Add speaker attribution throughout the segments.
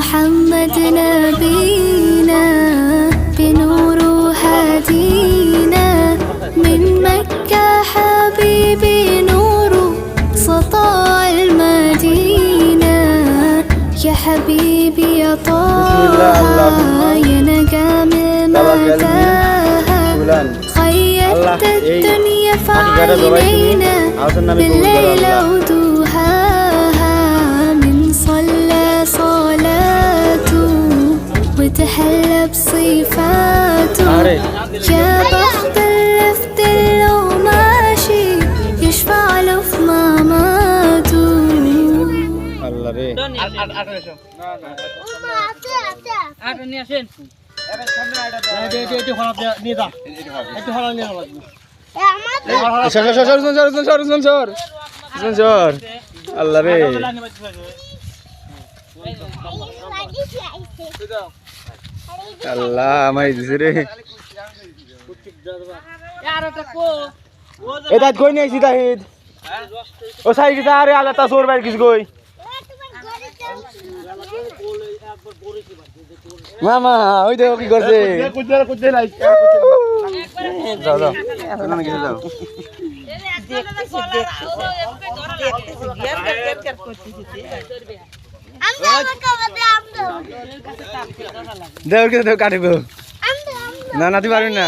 Speaker 1: محمد نبينا بنور هدينا من مكة حبيبي نور سطاع المدينة يا حبيبي يا طه يا نجم المتاهة خيرت الدنيا في عينينا بالليل ودوهاها من صلى صلاته وتحلى بصفاته يا بخت اللي في دله ماشي يشفع له في مماته
Speaker 2: আল্লাহ রে আল্লাহ রে আল্লাহ আমায় দিছে রে এ দাঁত কই নিয়েছি তাহিদ ও সাইড আরে আল্লাহ তা সোর বাইর কিছু কই মামা ওই দেখো কি করছে যাও যাও না কিছু যাও দেও কে দেও কাটিব না নাতি পারবি না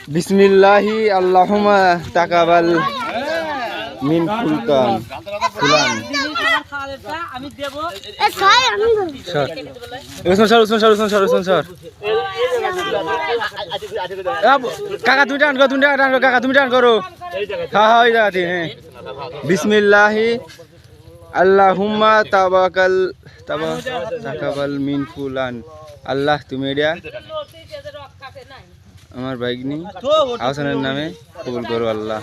Speaker 2: বিসমিল্লাহি আল্লাহুম্মা তাকাবাল মিন ফুলকান ফুলান আমি দেব সর কাকা তুমি টান করো কাকা তুমি টান করো হ্যাঁ ওই জায়গাতে হ্যাঁ বিসমিল্লাহি আল্লাহুম্মা তাকাবাল মিন ফুলান আল্লাহ তুমি এটা আমার বাইগনি আহসানের নামে কবুল করো আল্লাহ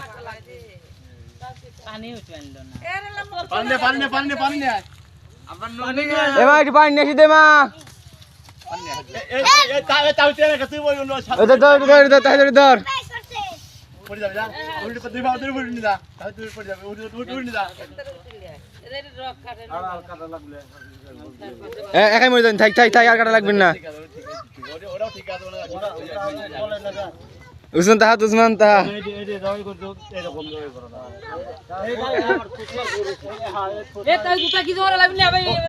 Speaker 2: এবার একটু পানি নিয়ে দে মা ধর একাই মরে যান থাক আর কাটা লাগবেন না উসমান তাহা